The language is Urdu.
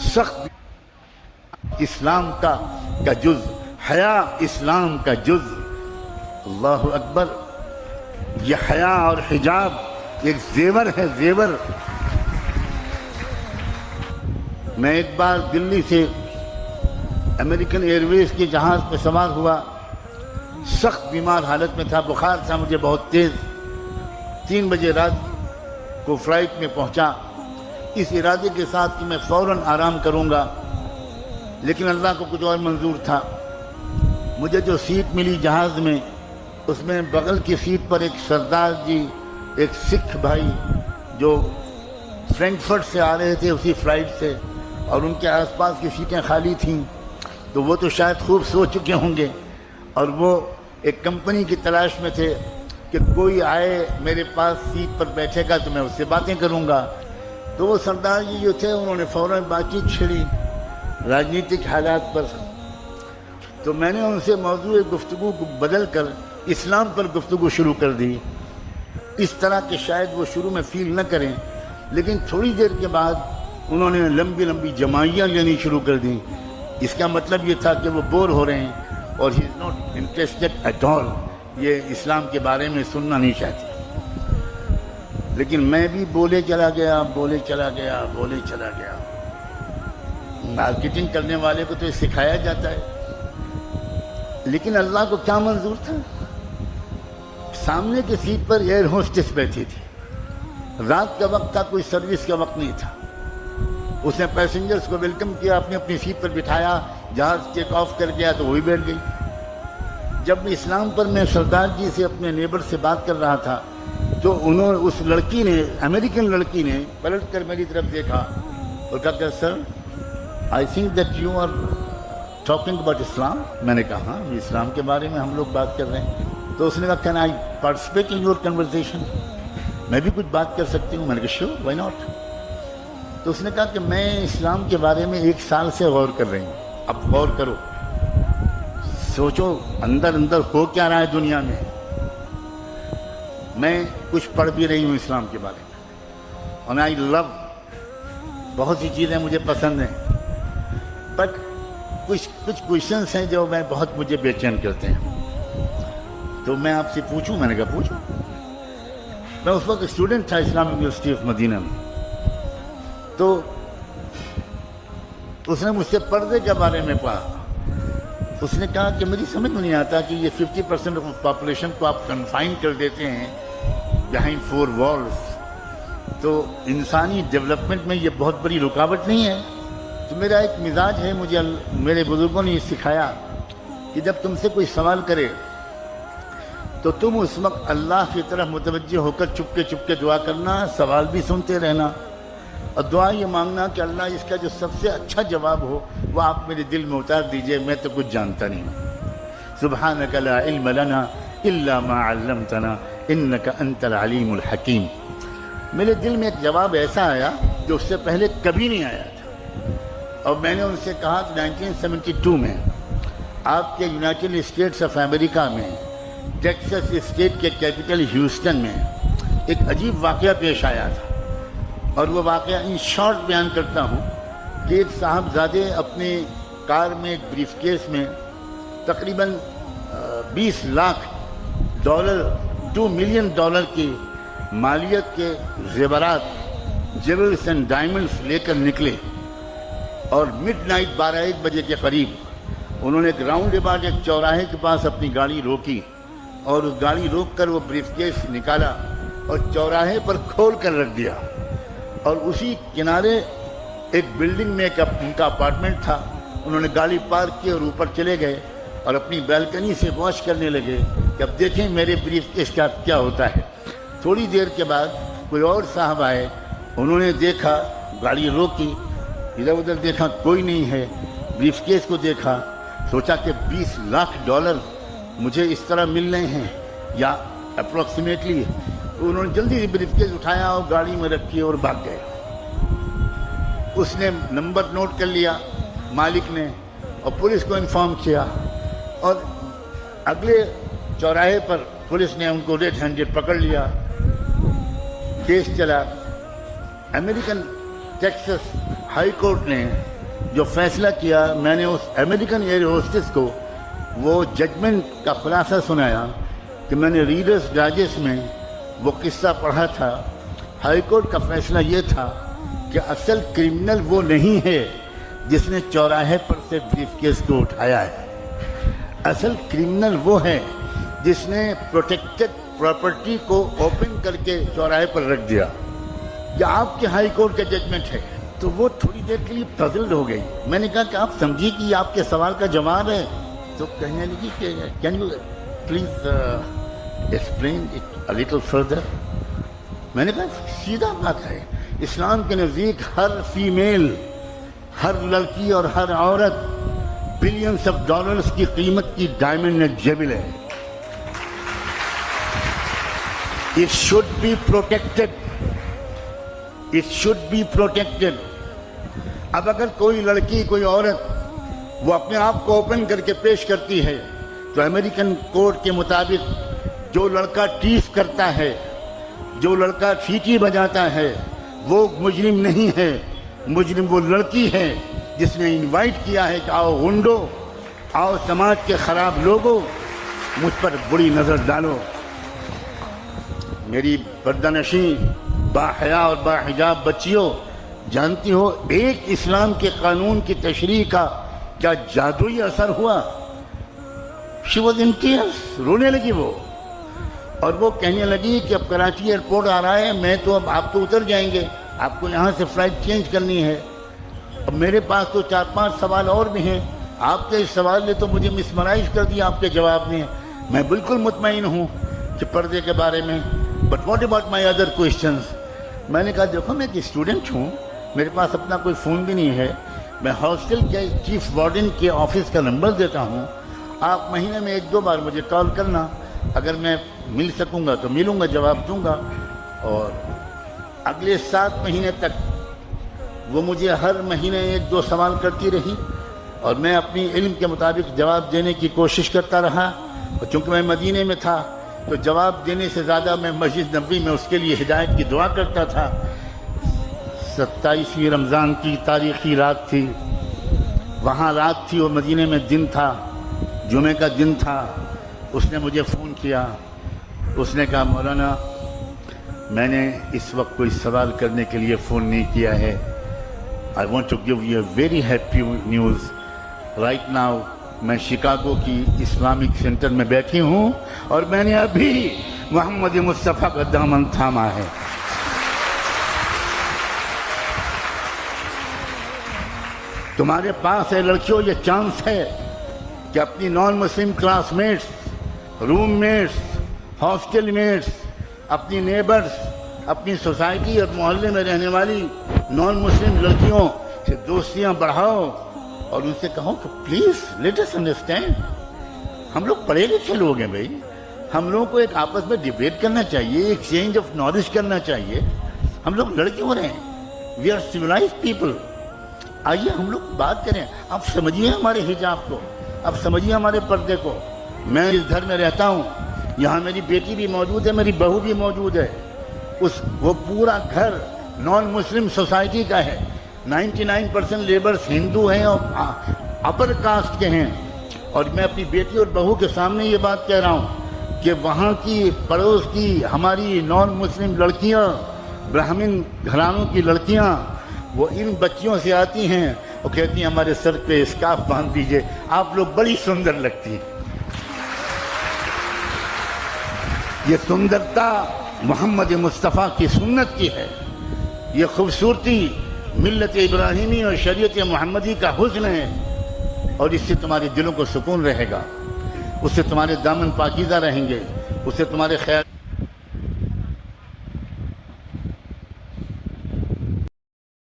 سخت اسلام کا جز، حیا اسلام کا جز۔ اللہ اکبر! یہ حیا اور حجاب ایک زیور ہے، زیور۔ میں ایک بار دلی سے امریکن ایئر ویز کے جہاز پہ سوار ہوا، سخت بیمار حالت میں تھا، بخار تھا مجھے بہت تیز۔ 3 بجے رات کو فلائٹ میں پہنچا اس ارادے کے ساتھ کہ میں فوراً آرام کروں گا، لیکن اللہ کو کچھ اور منظور تھا۔ مجھے جو سیٹ ملی جہاز میں، اس میں بغل کی سیٹ پر ایک سردار جی، ایک سکھ بھائی جو فرینکفرٹ سے آ رہے تھے اسی فلائٹ سے، اور ان کے آس پاس کی سیٹیں خالی تھیں، تو وہ تو شاید خوب سو چکے ہوں گے، اور وہ ایک کمپنی کی تلاش میں تھے کہ کوئی آئے میرے پاس سیٹ پر بیٹھے گا تو میں اس سے باتیں کروں گا۔ تو وہ سردار جی جو تھے انہوں نے فوراً بات چیت چھیڑی راجنیتک حالات پر۔ تو میں نے ان سے موضوع گفتگو کو بدل کر اسلام پر گفتگو شروع کر دی، اس طرح کہ شاید وہ شروع میں فیل نہ کریں، لیکن تھوڑی دیر کے بعد انہوں نے لمبی لمبی جمائیاں لینی شروع کر دیں۔ اس کا مطلب یہ تھا کہ وہ بور ہو رہے ہیں اور he is not interested at all, یہ اسلام کے بارے میں سننا نہیں چاہتے۔ لیکن میں بھی بولے چلا گیا، بولے چلا گیا، بولے چلا گیا۔ مارکیٹنگ کرنے والے کو تو یہ سکھایا جاتا ہے، لیکن اللہ کو کیا منظور تھا؟ سامنے کی سیٹ پر ایئر ہوسٹس بیٹھی تھی، رات کا وقت تھا، کوئی سروس کا وقت نہیں تھا۔ اس نے پیسنجرز کو ویلکم کیا، اپنی سیٹ پر بٹھایا، جہاز ٹیک آف کر گیا تو وہی بیٹھ گئی۔ جب اسلام پر میں سردار جی سے اپنے نیبر سے بات کر رہا تھا تو اس لڑکی نے، امریکن لڑکی نے پلٹ کر میری طرف دیکھا اور کہا کہ sir I think that you are talking about Islam. میں نے کہا ہاں، اسلام کے بارے میں ہم لوگ بات کر رہے ہیں۔ تو اس نے کہا can I participate in your conversation, میں بھی کچھ بات کر سکتی ہوں؟ میں نے کہا شیور، وائی ناٹ۔ تو اس نے کہا کہ میں اسلام کے بارے میں 1 سال سے غور کر رہی ہوں، اب غور کرو، سوچو اندر اندر ہو کیا رہا ہے دنیا میں۔ میں کچھ پڑھ بھی رہی ہوں اسلام کے بارے میں، اور آئی لو، بہت سی چیزیں مجھے پسند ہیں، بٹ کچھ کویشچنس ہیں جو مجھے بے چین کرتے ہیں۔ تو میں آپ سے پوچھوں؟ میں نے کہا پوچھوں۔ میں اس وقت اسٹوڈنٹ تھا اسلامک یونیورسٹی آف مدینہ میں۔ تو اس نے مجھ سے پردے کے بارے میں پڑھا۔ اس نے کہا کہ مجھے سمجھ میں نہیں آتا کہ یہ 50% آف پاپولیشن کو آپ کنفائن کر دیتے ہیں بیہائنڈ 4 والز، تو انسانی ڈیولپمنٹ میں یہ بہت بڑی رکاوٹ نہیں ہے؟ تو میرا ایک مزاج ہے، مجھے میرے بزرگوں نے یہ سکھایا کہ جب تم سے کوئی سوال کرے تو تم اس وقت اللہ کی طرف متوجہ ہو کر چپکے دعا کرنا، سوال بھی سنتے رہنا، اور دعا یہ مانگنا کہ اللہ اس کا جو سب سے اچھا جواب ہو وہ آپ میرے دل میں اتار دیجئے، میں تو کچھ جانتا نہیں ہوں۔ سبحانک لا علم لنا الا ما علمتنا انک انت العلیم الحکیم۔ میرے دل میں ایک جواب ایسا آیا جو اس سے پہلے کبھی نہیں آیا تھا، اور میں نے ان سے کہا کہ 1972 میں آپ کے یونائٹڈ اسٹیٹس آف امریکہ میں ٹیکسس اسٹیٹ کے کیپٹل ہیوسٹن میں ایک عجیب واقعہ پیش آیا تھا، اور وہ واقعہ ان شارٹ بیان کرتا ہوں کہ ایک صاحبزادے اپنے کار میں ایک بریف کیس میں تقریباً $20 لاکھ 2 ملین ڈالر کی مالیت کے زیورات، جیولز اینڈ ڈائمنڈز لے کر نکلے، اور مڈ نائٹ 12-1 بجے کے قریب انہوں نے ایک راؤنڈ اباؤٹ ایک چوراہے کے پاس اپنی گاڑی روکی، اور اس گاڑی روک کر وہ بریف کیس نکالا اور چوراہے پر کھول کر رکھ دیا، اور اسی کنارے ایک بلڈنگ میں ان کا اپارٹمنٹ تھا۔ انہوں نے گاڑی پارک کی اور اوپر چلے گئے اور اپنی بالکنی سے واچ کرنے لگے کہ اب دیکھیں میرے بریف کیس کا کیا ہوتا ہے۔ تھوڑی دیر کے بعد کوئی اور صاحب آئے، انہوں نے دیکھا، گاڑی روکی، ادھر ادھر دیکھا، کوئی نہیں ہے، بریف کیس کو دیکھا، سوچا کہ $20 لاکھ مجھے اس طرح مل رہے ہیں یا اپروکسیمیٹلی۔ انہوں نے جلدی سے بریف کیس اٹھایا اور گاڑی میں رکھی اور بھاگ گئے۔ اس نے نمبر نوٹ کر لیا مالک نے، اور پولیس کو انفارم کیا، اور اگلے چوراہے پر پولیس نے ان کو ریڈ ہینڈڈ پکڑ لیا۔ کیس چلا، امریکن ٹیکسس ہائی کورٹ نے جو فیصلہ کیا، میں نے اس امریکن ایئر ہوسٹس کو وہ ججمنٹ کا خلاصہ سنایا کہ میں نے ریڈرز ڈائجسٹ میں وہ قصہ پڑھا تھا۔ ہائی کورٹ کا فیصلہ یہ تھا کہ اصل کرمنل وہ نہیں ہے جس نے چوراہے پر سے بریف کیس کو اٹھایا ہے، اصل کرمنل وہ ہے جس نے پروٹیکٹڈ پراپرٹی کو اوپن کر کے چوراہے پر رکھ دیا۔ یہ آپ کے ہائی کورٹ کا ججمنٹ ہے۔ تو وہ تھوڑی دیر کے لیے پزلڈ ہو گئی۔ میں نے کہا کہ آپ سمجھیے کہ یہ آپ کے سوال کا جواب ہے؟ تو کہنے لگی کہ can you please explain it a little further. میں نے کہا سیدھا بات ہے، اسلام کے نزدیک ہر فیمیل، ہر لڑکی اور ہر عورت بلینس آف ڈالرز کی قیمت کی ڈائمنڈ جیبل ہے۔ It should be protected. It should be protected. اب اگر کوئی لڑکی، کوئی عورت وہ اپنے آپ کو اوپن کر کے پیش کرتی ہے تو امریکن کوڈ کے مطابق جو لڑکا ٹیس کرتا ہے، جو لڑکا سیٹی بجاتا ہے، وہ مجرم نہیں ہے، مجرم وہ لڑکی ہے جس نے انوائٹ کیا ہے کہ آؤ گنڈو، آؤ سماج کے خراب لوگوں، مجھ پر بری نظر ڈالو۔ میری پردہ نشین باحیا اور باحجاب بچیوں، جانتی ہو ایک اسلام کے قانون کی تشریح کا کیا جادوئی اثر ہوا؟ شی واز ان ٹیئرز، رونے لگی وہ، اور وہ کہنے لگی کہ اب کراچی ایئرپورٹ آ رہا ہے، میں تو اب آپ تو اتر جائیں گے، آپ کو یہاں سے فلائٹ چینج کرنی ہے، اب میرے پاس تو 4-5 سوال اور بھی ہیں، آپ کے اس سوال نے تو مجھے مسمرائز کر دیا آپ کے جواب نے۔ میں بالکل مطمئن ہوں کہ پردے کے بارے میں، but what about my other questions? میں نے کہا دیکھو میں ایک اسٹوڈنٹ ہوں، میرے پاس اپنا کوئی فون بھی نہیں ہے، میں ہاسٹل کے چیف وارڈن کے آفس کا نمبر دیتا ہوں، آپ مہینے میں 1-2 بار مجھے کال کرنا، اگر میں مل سکوں گا تو ملوں گا، جواب دوں گا۔ اور اگلے 7 مہینے تک وہ مجھے ہر مہینے 1-2 سوال کرتی رہی، اور میں اپنی علم کے مطابق جواب دینے کی کوشش کرتا رہا، اور چونکہ میں مدینے میں تھا تو جواب دینے سے زیادہ میں مسجد نبوی میں اس کے لیے ہدایت کی دعا کرتا تھا۔ 27ویں رمضان کی تاریخی رات تھی، وہاں رات تھی اور مدینے میں دن تھا، جمعے کا دن تھا۔ اس نے مجھے فون کیا، اس نے کہا مولانا میں نے اس وقت کوئی سوال کرنے کے لیے فون نہیں کیا ہے، I want to give you a very happy news. Right now میں شکاگو کی اسلامک سینٹر میں بیٹھی ہوں اور میں نے ابھی محمد مصطفیٰ کا دامن تھاما ہے۔ تمہارے پاس ہے لڑکیوں یہ چانس ہے کہ اپنی نان مسلم کلاس میٹس، روم میٹس، ہاسٹل میٹس، اپنی نیبرز، اپنی سوسائٹی اور محلے میں رہنے والی نان مسلم لڑکیوں سے دوستیاں بڑھاؤ اور ان سے کہو کہ پلیز لیٹ اس انڈرسٹینڈ، ہم لوگ پڑھے لکھے لوگ ہیں بھائی، ہم لوگوں کو ایک آپس میں ڈیبیٹ کرنا چاہیے، ایکسچینج آف نالج کرنا چاہیے، ہم لوگ لڑ کیوں رہے ہیں؟ We are civilised people. آئیے ہم لوگ بات کریں، آپ سمجھیے ہمارے حجاب کو، آپ سمجھیے ہمارے پردے کو۔ میں اس گھر میں رہتا ہوں، یہاں میری بیٹی بھی موجود ہے، میری بہو بھی موجود ہے، وہ پورا گھر نان مسلم سوسائٹی کا ہے، 99% لیبرز ہندو ہیں اور اپر کاسٹ کے ہیں، اور میں اپنی بیٹی اور بہو کے سامنے یہ بات کہہ رہا ہوں کہ وہاں کی پڑوس کی ہماری نان مسلم لڑکیاں، برہمن گھرانوں کی لڑکیاں، وہ ان بچیوں سے آتی ہیں اور کہتی ہیں ہمارے سر پہ اسکارف باندھ دیجئے، آپ لوگ بڑی سندر لگتی ہیں۔ یہ سندرتا محمد مصطفیٰ کی سنت کی ہے، یہ خوبصورتی ملت ابراہیمی اور شریعت محمدی کا حسن ہے، اور اس سے تمہارے دلوں کو سکون رہے گا، اس سے تمہارے دامن پاکیزہ رہیں گے، اس سے تمہارے خیال